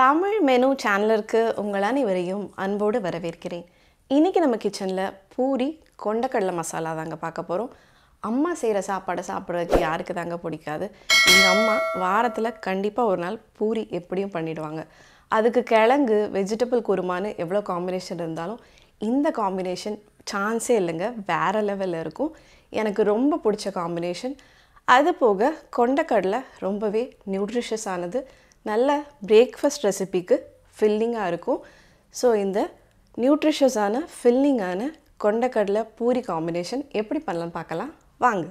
Tamil menu சேனலுக்கு உங்கள் அனைவரையும் அன்போடு வரவேற்கிறேன். இன்றைக்கி நம்ம கிச்சனில் பூரி கொண்டக்கடலை மசாலா தாங்க பார்க்க போகிறோம். அம்மா செய்கிற சாப்பாடை சாப்பிட்றதுக்கு யாருக்கு தாங்க பிடிக்காது. எங்கள் அம்மா வாரத்தில் கண்டிப்பாக ஒரு நாள் பூரி எப்படியும் பண்ணிவிடுவாங்க. அதுக்கு கிழங்கு வெஜிடபிள் குருமான்னு எவ்வளோ காம்பினேஷன் இருந்தாலும் இந்த காம்பினேஷன் சான்ஸே இல்லைங்க, வேறு லெவலில் இருக்கும். எனக்கு ரொம்ப பிடிச்ச காம்பினேஷன். அது போக கொண்டக்கடலை ரொம்பவே நியூட்ரிஷியஸ் ஆனது, நல்ல பிரேக்ஃபாஸ்ட் ரெசிபிக்கு ஃபில்லிங்காக இருக்கும். ஸோ இந்த நியூட்ரிஷியஸான ஃபில்லிங்கான கொண்டக்கடலை பூரி காம்பினேஷன் எப்படி பண்ணலான்னு பார்க்கலாம் வாங்க.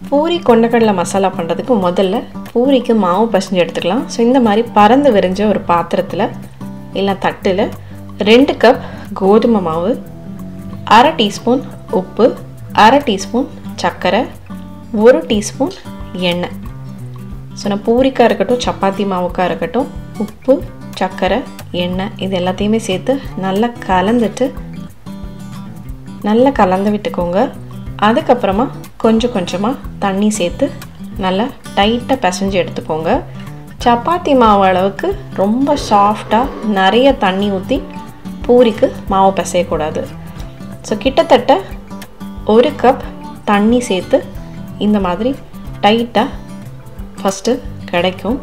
பூரி கொண்டக்கடலை மசாலா பண்ணுறதுக்கு முதல்ல பூரிக்கு மாவு பசஞ்சு எடுத்துக்கலாம். ஸோ இந்த மாதிரி பறந்து விரிஞ்ச ஒரு பாத்திரத்தில் இல்லை தட்டில் 2 கப் கோதுமை மாவு, 1/2 டீஸ்பூன் உப்பு, 1/2 டீஸ்பூன் சர்க்கரை, 1 டீஸ்பூன் எண்ணெய். ஸோ நான் பூரிக்காக இருக்கட்டும் சப்பாத்தி மாவுக்காக இருக்கட்டும் உப்பு, சர்க்கரை, எண்ணெய் இது எல்லாத்தையுமே சேர்த்து நல்லா கலந்து விட்டுக்கோங்க. அதுக்கப்புறமா கொஞ்சம் கொஞ்சமாக தண்ணி சேர்த்து நல்லா டைட்டாக பிசைஞ்சு எடுத்துக்கோங்க. சப்பாத்தி மாவு அளவுக்கு ரொம்ப சாஃப்டாக நிறைய தண்ணி ஊற்றி பூரிக்கு மாவு பிசையக்கூடாது. ஸோ கிட்டத்தட்ட 1 கப் தண்ணி சேர்த்து இந்த மாதிரி டைட்டாக ஃபஸ்ட்டு கிடைக்கும்.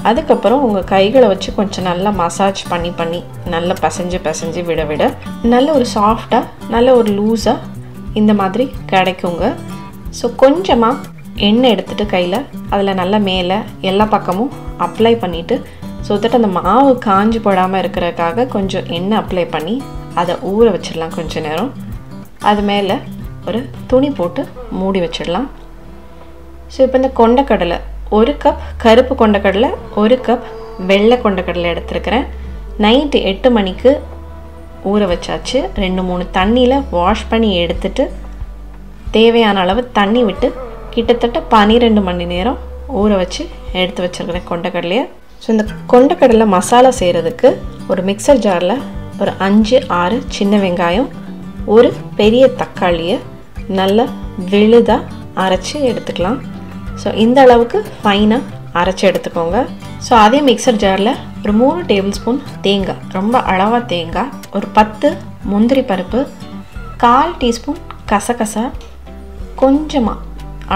அதுக்கப்புறம் உங்கள் கைகளை வச்சு கொஞ்சம் நல்லா மசாஜ் பண்ணி நல்லா பிசைஞ்சு விட நல்ல ஒரு சாஃப்டாக நல்ல ஒரு லூஸாக இந்த மாதிரி கிடைக்குங்க. ஸோ கொஞ்சமாக எண்ணெய் எடுத்துகிட்டு கையில் அதில் நல்லா மேலே எல்லா பக்கமும் அப்ளை பண்ணிவிட்டு ஸோ தட் அந்த மாவு காஞ்சி போடாமல் இருக்கிறதுக்காக கொஞ்சம் எண்ணெய் அப்ளை பண்ணி அதை ஊற வச்சிடலாம் கொஞ்சம் நேரம். அது மேலே ஒரு துணி போட்டு மூடி வச்சிடலாம். ஸோ இப்போ இந்த கொண்டக்கடலை 1 கப் கருப்பு கொண்டக்கடலை, 1 கப் வெள்ளை கொண்டக்கடலை எடுத்துருக்கிறேன். நைட்டு 8 மணிக்கு ஊற வச்சாச்சு. 2-3 தண்ணியில் வாஷ் பண்ணி எடுத்துட்டு தேவையான அளவு தண்ணி விட்டு கிட்டத்தட்ட 12 மணி நேரம் ஊற வச்சு எடுத்து வச்சுருக்கிறேன் கொண்டக்கடலையை. ஸோ இந்த கொண்டக்கடலை மசாலா செய்கிறதுக்கு ஒரு மிக்சர் ஜாரில் ஒரு 5-6 சின்ன வெங்காயம், ஒரு பெரிய தக்காளியை நல்லா விழுதாக அரைச்சி எடுத்துக்கலாம். ஸோ இந்த அளவுக்கு ஃபைனாக அரைச்சி எடுத்துக்கோங்க. ஸோ அதே மிக்சர் ஜாரில் ஒரு 3 டேபிள் ஸ்பூன் தேங்காய், ரொம்ப அளவாக தேங்காய், ஒரு 10 முந்திரி பருப்பு, 1/4 டீஸ்பூன் கசகசா, கொஞ்சமாக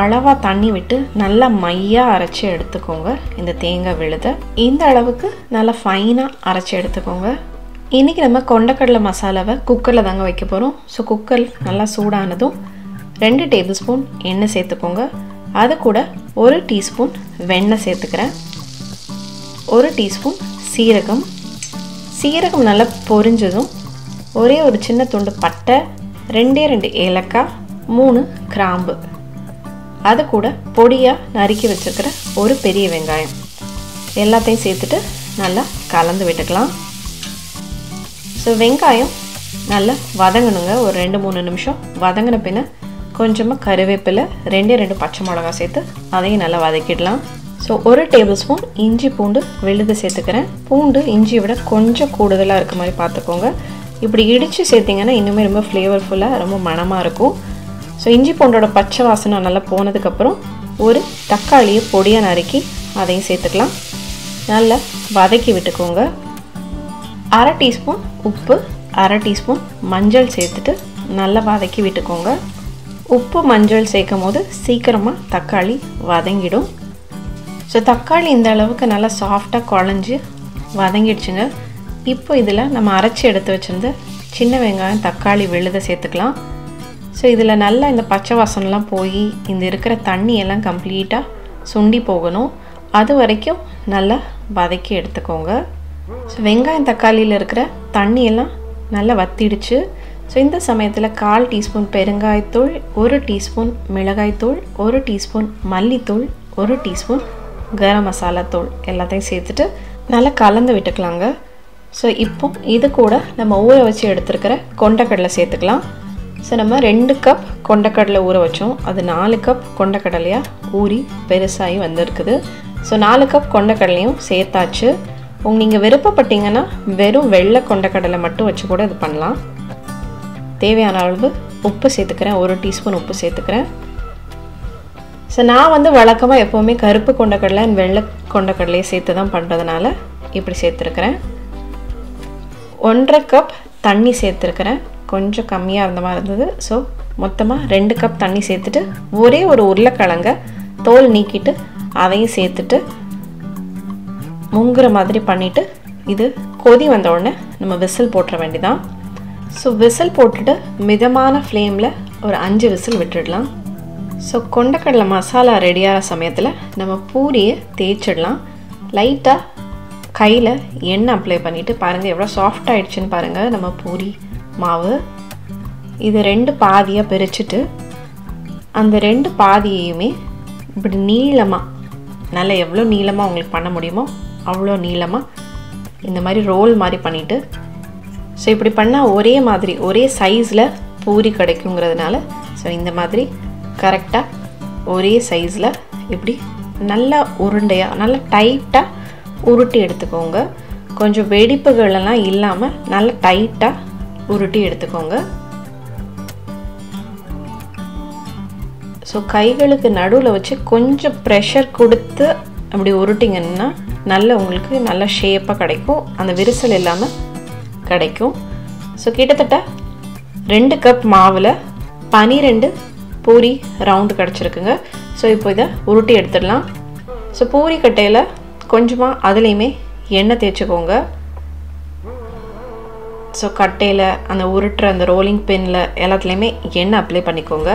அளவாக தண்ணி விட்டு நல்லா மையாக அரைச்சி எடுத்துக்கோங்க. இந்த தேங்காய் விழுத இந்த அளவுக்கு நல்லா ஃபைனாக அரைச்சி எடுத்துக்கோங்க. இன்றைக்கி நம்ம கொண்டக்கடலை மசாலாவை குக்கரில் தாங்க வைக்க போகிறோம். ஸோ குக்கர் நல்லா சூடானதும் 2 டேபிள் ஸ்பூன் எண்ணெய் சேர்த்துக்கோங்க. அது கூட 1 டீஸ்பூன் வெண்ணெய் சேர்த்துக்கிறேன். 1 டீஸ்பூன் சீரகம் நல்லா பொரிஞ்சதும் ஒரே ஒரு சின்ன துண்டு பட்டை, 2 ஏலக்காய், 3 கிராம்பு, அது கூட பொடியாக நறுக்கி வச்சுருக்கிற ஒரு பெரிய வெங்காயம் எல்லாத்தையும் சேர்த்துட்டு நல்லா கலந்து விட்டுக்கலாம். ஸோ வெங்காயம் நல்லா வதங்கணுங்க. ஒரு 2-3 நிமிஷம் வதங்கின பின்ன கொஞ்சமாக கருவேப்பிலை, 2 பச்சை மிளகாய் சேர்த்து அதையும் நல்லா வதக்கிடலாம். ஸோ 1 டேபிள் ஸ்பூன் இஞ்சி பூண்டு விழுது சேர்த்துக்கிறேன். பூண்டு இஞ்சியை விட கொஞ்சம் கூடுதலாக இருக்க மாதிரி பார்த்துக்கோங்க. இப்படி இடித்து சேர்த்திங்கன்னா இன்னுமே ரொம்ப ஃப்ளேவர்ஃபுல்லாக ரொம்ப மணமாக இருக்கும். ஸோ இஞ்சி பூண்டோட பச்சை வாசனை நல்லா போனதுக்கப்புறம் ஒரு தக்காளியை பொடியாக நறுக்கி அதையும் சேர்த்துக்கலாம். நல்லா வதக்கி விட்டுக்கோங்க. 1/2 டீஸ்பூன் உப்பு, 1/2 டீஸ்பூன் மஞ்சள் சேர்த்துட்டு நல்லா வதக்கி விட்டுக்கோங்க. உப்பு மஞ்சள் சேர்க்கும் போது சீக்கிரமாக தக்காளி வதங்கிடும். ஸோ தக்காளி இந்த அளவுக்கு நல்லா சாஃப்டாக குழஞ்சி வதங்கிடுச்சுங்க. இப்போ இதில் நம்ம அரைச்சி எடுத்து வச்சுருந்த சின்ன வெங்காயம் தக்காளி விழுத சேர்த்துக்கலாம். ஸோ இதில் நல்லா இந்த பச்சை வாசனெலாம் போய் இந்த இருக்கிற தண்ணியெல்லாம் கம்ப்ளீட்டாக சுண்டி போகணும். அது வரைக்கும் நல்லா வதக்கி எடுத்துக்கோங்க. ஸோ வெங்காயம் தக்காளியில் இருக்கிற தண்ணியெல்லாம் நல்லா வத்திடுச்சு. ஸோ இந்த சமயத்தில் 1/4 டீஸ்பூன் பெருங்காயத்தூள், 1 டீஸ்பூன் மிளகாய்த்தூள், 1 டீஸ்பூன் மல்லித்தூள், 1 டீஸ்பூன் கரம் மசாலா தூள் எல்லாத்தையும் சேர்த்துட்டு நல்லா கலந்து விட்டுக்கலாங்க. ஸோ இப்போ இது கூட நம்ம ஊற வச்சு எடுத்துருக்கிற கொண்டக்கடலை சேர்த்துக்கலாம். ஸோ நம்ம 2 கப் கொண்டக்கடலை ஊற வச்சோம். அது 4 கப் கொண்டக்கடலையாக ஊறி பெருசாகி வந்திருக்குது. ஸோ 4 கப் கொண்டக்கடலையும் சேர்த்தாச்சு. நீங்கள் விருப்பப்பட்டீங்கன்னா வெறும் வெள்ளை கொண்டக்கடலை மட்டும் வச்சு கூட இது பண்ணலாம். தேவையான அளவு உப்பு சேர்த்துக்கிறேன். 1 டீஸ்பூன் உப்பு சேர்த்துக்கிறேன். ஸோ நான் வழக்கமாக எப்போவுமே கருப்பு கொண்டக்கடலை வெள்ளை கொண்டக்கடலையை சேர்த்து தான் பண்ணுறதுனால இப்படி சேர்த்துருக்கிறேன். 1.5 கப் தண்ணி சேர்த்துருக்கிறேன். கொஞ்சம் கம்மியாக இருந்த மாதிரி இருந்தது. ஸோ மொத்தமாக 2 கப் தண்ணி சேர்த்துட்டு ஒரே ஒரு உருளைக்கிழங்க தோல் நீக்கிட்டு அதையும் சேர்த்துட்டு முங்குற மாதிரி பண்ணிவிட்டு இது கொதி வந்த உடனே நம்ம விசில் போட்டுற வேண்டியதான். ஸோ விசில் போட்டுட்டு மிதமான ஃப்ளேமில் ஒரு 5 விசில் விட்டுடலாம். ஸோ கொண்டக்கடலை மசாலா ரெடியான சமயத்தில் நம்ம பூரியை தேய்ச்சிடலாம். லைட்டாக கையில் எண்ணெய் அப்ளை பண்ணிவிட்டு பாருங்கள் எவ்வளோ சாஃப்ட் ஆகிடுச்சின்னு பாருங்கள் நம்ம பூரி மாவு. இது 2 பாதியாக பிரிச்சுட்டு அந்த 2 பாதியையுமே இப்படி நீளமாக, நல்லா எவ்வளோ நீளமாக உங்களுக்கு பண்ண முடியுமோ அவ்வளோ நீளமாக இந்த மாதிரி ரோல் மாதிரி பண்ணிவிட்டு, ஸோ இப்படி பண்ணால் ஒரே மாதிரி ஒரே சைஸில் பூரி கிடைக்குங்கிறதுனால ஸோ இந்த மாதிரி கரெக்டாக ஒரே சைஸில் இப்படி நல்லா உருண்டையாக நல்லா டைட்டாக உருட்டி எடுத்துக்கோங்க. கொஞ்சம் வெடிப்புகளெல்லாம் இல்லாமல் நல்லா டைட்டாக உருட்டி எடுத்துக்கோங்க. ஸோ கைகளுக்கு நடுவில் வச்சு கொஞ்சம் ப்ரெஷர் கொடுத்து அப்படி உருட்டிங்கன்னா நல்ல உங்களுக்கு நல்ல ஷேப்பாக கிடைக்கும், அந்த விரிசல் இல்லாமல் கிடைக்கும். ஸோ கிட்டத்தட்ட 2 கப் மாவில் 12 பூரி ரவுண்டு கிடச்சிருக்குங்க. ஸோ இப்போ இதை உருட்டி எடுத்துடலாம். ஸோ பூரி கட்டையில் கொஞ்சமாக அதுலேயுமே எண்ணெய் தேய்ச்சிக்கோங்க. ஸோ கட்டையில் அந்த உருட்டுற அந்த ரோலிங் பின்னில் எல்லாத்துலேயுமே எண்ணெய் அப்ளை பண்ணிக்கோங்க.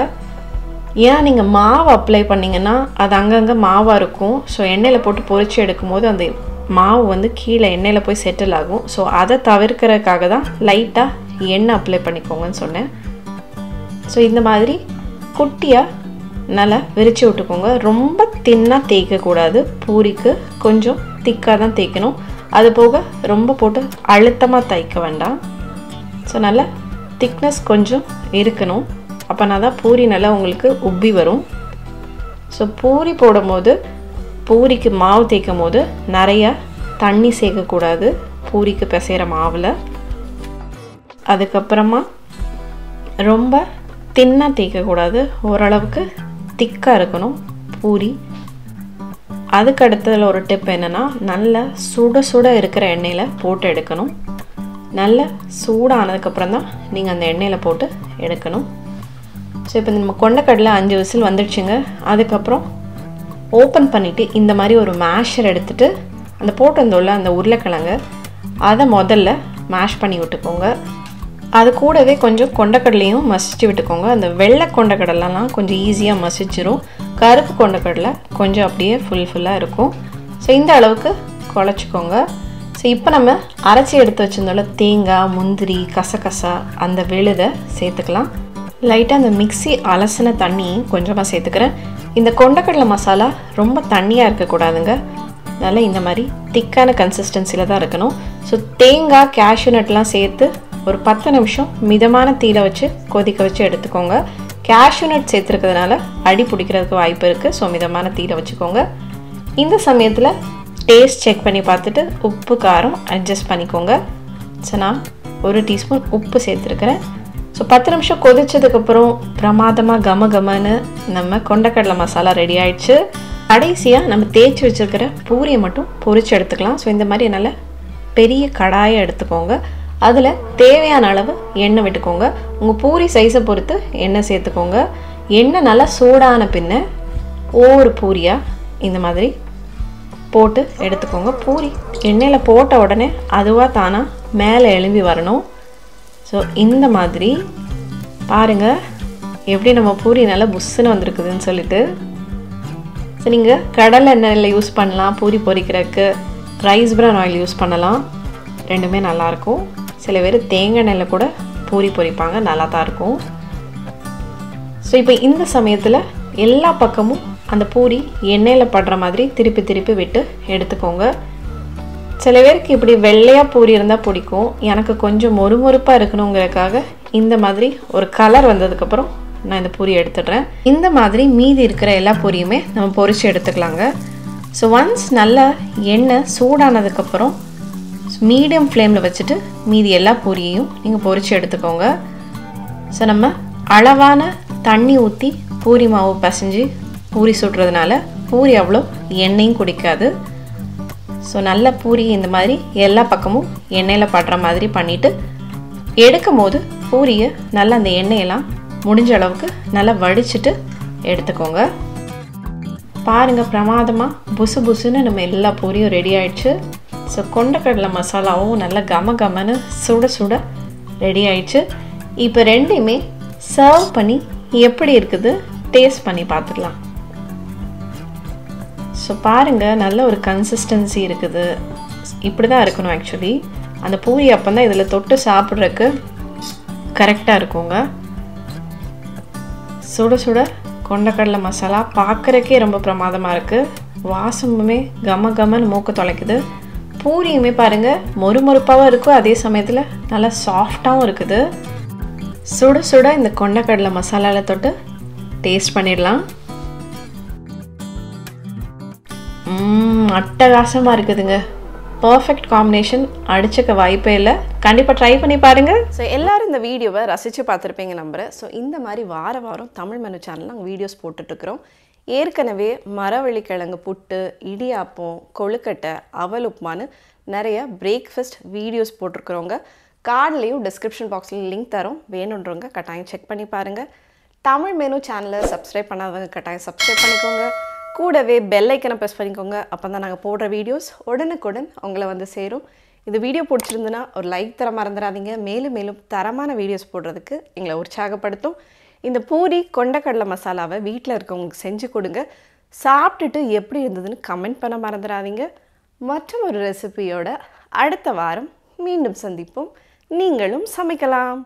ஏன்னா நீங்கள் மாவு அப்ளை பண்ணிங்கன்னா அது அங்கங்கே மாவாக இருக்கும். ஸோ எண்ணெயில் போட்டு பொரிச்சு எடுக்கும்போது அந்த மாவு வந்து கீழே எண்ணெயில் போய் செட்டில் ஆகும். ஸோ அதை தவிர்க்கிறதுக்காக தான் லைட்டாக எண்ணெய் அப்ளை பண்ணிக்கோங்கன்னு சொன்னேன். ஸோ இந்த மாதிரி குட்டியாக நல்லா விரித்து விட்டுக்கோங்க. ரொம்ப தின்னாக தேய்க்கக்கூடாது, பூரிக்கு கொஞ்சம் திக்காக தான் தேய்க்கணும். அது போக ரொம்ப போட்டு அழுத்தமாக தைக்க வேண்டாம். ஸோ நல்லா திக்னஸ் கொஞ்சம் இருக்கணும், அப்போனா தான் பூரி நல்லா உங்களுக்கு உப்பி வரும். ஸோ பூரி போடும்போது பூரிக்கு மாவு தேய்க்கும் போது நிறையா தண்ணி சேர்க்கக்கூடாது பூரிக்கு பிசைகிற மாவில். அதுக்கப்புறமா ரொம்ப தின்னாக தேய்க்கக்கூடாது, ஓரளவுக்கு திக்காக இருக்கணும் பூரி. அதுக்கு அடுத்ததில் ஒரு டிப் என்னென்னா, நல்லா சுட சுட இருக்கிற எண்ணெயில் போட்டு எடுக்கணும். நல்லா சூடானதுக்கப்புறம் தான் நீங்கள் அந்த எண்ணெயில் போட்டு எடுக்கணும். ஸோ இப்போ நம்ம கொண்டக்கடலை 5 விசில் வந்துடுச்சுங்க. அதுக்கப்புறம் ஓப்பன் பண்ணிவிட்டு இந்த மாதிரி ஒரு மேஷர் எடுத்துகிட்டு அந்த போட்டிருந்தோம்ல அந்த உருளைக்கிழங்கு அதை முதல்ல மேஷ் பண்ணி விட்டுக்கோங்க. அது கூடவே கொஞ்சம் கொண்டக்கடலையும் மசிச்சு விட்டுக்கோங்க. அந்த வெள்ளை கொண்டக்கடலைலாம் கொஞ்சம் ஈஸியாக மசிச்சிரும், கருப்பு கொண்டக்கடலை கொஞ்சம் அப்படியே ஃபுல்லாக இருக்கும். ஸோ இந்த அளவுக்கு குழச்சிக்கோங்க. ஸோ இப்போ நம்ம அரைச்சி எடுத்து வச்சுருந்தோம்ல தேங்காய், முந்திரி, கசகசா அந்த விழுதை சேர்த்துக்கலாம். லைட்டாக அந்த மிக்ஸி அலசின தண்ணி கொஞ்சமாக சேர்த்துக்கிறேன். இந்த கொண்டக்கடலை மசாலா ரொம்ப தண்ணியாக இருக்கக்கூடாதுங்க, நல்லா இந்த மாதிரி திக்கான கன்சிஸ்டன்சியில் தான் இருக்கணும். ஸோ தேங்காய், கேஷ்யூ நட்லாம் சேர்த்து ஒரு 10 நிமிஷம் மிதமான தீயில வச்சு கொதிக்க வச்சு எடுத்துக்கோங்க. கேஷ்யூ நட் சேர்த்துருக்கிறதுனால அடி பிடிக்கிறதுக்கு வாய்ப்பு இருக்குது. ஸோ மிதமான தீயில வச்சுக்கோங்க. இந்த சமயத்தில் டேஸ்ட் செக் பண்ணி பார்த்துட்டு உப்பு காரம் அட்ஜஸ்ட் பண்ணிக்கோங்க. ஸோ நான் 1 டீஸ்பூன் உப்பு சேர்த்துருக்கிறேன். ஸோ 10 நிமிஷம் கொதிச்சதுக்கப்புறம் பிரமாதமாக கமன்னு நம்ம கொண்டக்கடலை மசாலா ரெடி ஆயிடுச்சு. கடைசியாக நம்ம தேய்ச்சி வச்சுருக்கிற பூரியை மட்டும் பொரிச்சு எடுத்துக்கலாம். ஸோ இந்த மாதிரி நல்ல பெரிய கடாயை எடுத்துக்கோங்க. அதில் தேவையான அளவு எண்ணெய் விட்டுக்கோங்க. உங்கள் பூரி சைஸை பொறுத்து எண்ணெய் சேர்த்துக்கோங்க. எண்ணெய் நல்லா சூடான பின்ன ஒவ்வொரு பூரியாக இந்த மாதிரி போட்டு எடுத்துக்கோங்க. பூரி எண்ணெயில் போட்ட உடனே அதுவாக தானாக மேலே எழும்பி வரணும். ஸோ இந்த மாதிரி பாருங்கள் எப்படி நம்ம பூரி நல்லா புஷ்ஷுன்னு வந்திருக்குதுன்னு சொல்லிட்டு. ஸோ நீங்கள் கடலை எண்ணெயில் யூஸ் பண்ணலாம் பூரி பொரிக்கிறதுக்கு, ரைஸ் பிரான் ஆயில் யூஸ் பண்ணலாம், ரெண்டுமே நல்லாயிருக்கும். சில பேர் தேங்காய் எண்ணெயில் கூட பூரி பொரிப்பாங்க, நல்லா தான் இருக்கும். ஸோ இப்போ இந்த சமயத்தில் எல்லா பக்கமும் அந்த பூரி எண்ணெயில் படுற மாதிரி திருப்பி திருப்பி விட்டு எடுத்துக்கோங்க. சில பேருக்கு இப்படி வெள்ளையாக பூரி இருந்தால் பிடிக்கும், எனக்கு கொஞ்சம் மொறுமொறுப்பாக இருக்கணுங்கிறதுக்காக இந்த மாதிரி ஒரு கலர் வந்ததுக்கப்புறம் நான் இந்த பூரி எடுத்துடுறேன். இந்த மாதிரி மீதி இருக்கிற எல்லா பூரியுமே நம்ம பொரித்து எடுத்துக்கலாங்க. ஸோ ஒன்ஸ் நல்லா எண்ணெய் சூடானதுக்கப்புறம் மீடியம் ஃப்ளேமில் வச்சுட்டு மீதி எல்லா பூரியையும் நீங்கள் பொரித்து எடுத்துக்கோங்க. ஸோ நம்ம அளவான தண்ணி ஊற்றி பூரி மாவு பசைஞ்சு பூரி சுடுறதுனால பூரி அவ்வளோ எண்ணெயும் குடிக்காது. ஸோ நல்ல பூரி இந்த மாதிரி எல்லா பக்கமும் எண்ணெயில் படுற மாதிரி பண்ணிவிட்டு எடுக்கும் போது பூரியை நல்லா அந்த எண்ணெயெல்லாம் முடிஞ்ச அளவுக்கு நல்லா வடிச்சிட்டு எடுத்துக்கோங்க. பாருங்கள், பிரமாதமாக புசு புசுன்னு நம்ம எல்லா பூரியும் ரெடி ஆயிடுச்சு. ஸோ கொண்டக்கடலை மசாலாவும் நல்லா கமன்னு சுட சுட ரெடி ஆயிடுச்சு. இப்போ ரெண்டையுமே சர்வ் பண்ணி எப்படி இருக்குது டேஸ்ட் பண்ணி பார்த்துக்கலாம். ஸோ பாருங்கள், நல்ல ஒரு கன்சிஸ்டன்சி இருக்குது. இப்படி தான் இருக்கணும். ஆக்சுவலி அந்த பூரி அப்போ தான் இதில் தொட்டு சாப்பிட்றதுக்கு கரெக்டாக இருக்குங்க. சுட சுட கொண்டக்கடலை மசாலா பார்க்குறக்கே ரொம்ப பிரமாதமாக இருக்குது. வாசமுமே கமன்னு மூக்கு தொலைக்குது. பூரியுமே பாருங்கள் மொறுமொறுப்பாகவும் இருக்கும், அதே சமயத்தில் நல்லா சாஃப்டாகவும் இருக்குது. சுட சுட இந்த கொண்டக்கடலை மசாலாவில் தொட்டு டேஸ்ட் பண்ணிடலாம். அட்டகாசமாக இருக்குதுங்க. பர்ஃபெக்ட் காம்பினேஷன், அடிச்சுக்க வாய்ப்பே இல்லை. கண்டிப்பாக ட்ரை பண்ணி பாருங்கள். ஸோ எல்லோரும் இந்த வீடியோவை ரசித்து பார்த்துருப்பீங்க நம்புகிறேன். ஸோ இந்த மாதிரி வாரம் தமிழ் மெனு சேனல் நாங்கள் வீடியோஸ் போட்டுட்ருக்குறோம். ஏற்கனவே மரவள்ளிக்கிழங்கு புட்டு, இடியாப்பம், கொழுக்கட்டை, அவல் உப்புமான்னு நிறைய பிரேக்ஃபாஸ்ட் வீடியோஸ் போட்டிருக்கிறோங்க. கார்ட்லேயும் டிஸ்கிரிப்ஷன் பாக்ஸில் லிங்க் தரோம், வேணுன்றவங்க கட்டாயம் செக் பண்ணி பாருங்கள். தமிழ் மெனு சேனலை சப்ஸ்கிரைப் பண்ணாதவங்க கட்டாயம் சப்ஸ்கிரைப் பண்ணிக்கோங்க. கூடவே பெல் ஐக்கனை ப்ரெஸ் பண்ணிக்கோங்க. அப்போ தான் நாங்கள் போடுற வீடியோஸ் உடனுக்குடன் உங்களை வந்து சேரும். இந்த வீடியோ பிடிச்சிருந்துன்னா ஒரு லைக் தர மறந்துடாதீங்க. மேலும் மேலும் தரமான வீடியோஸ் போடுறதுக்கு எங்களை உற்சாகப்படுத்தும். இந்த பூரி கொண்டக்கடலை மசாலாவை வீட்டில் இருக்கவங்களுக்கு செஞ்சு கொடுங்க. சாப்பிட்டுட்டு எப்படி இருந்ததுன்னு கமெண்ட் பண்ண மறந்துடாதீங்க. மற்றும் ஒரு ரெசிபியோட அடுத்த வாரம் மீண்டும் சந்திப்போம். நீங்களும் சமைக்கலாம்.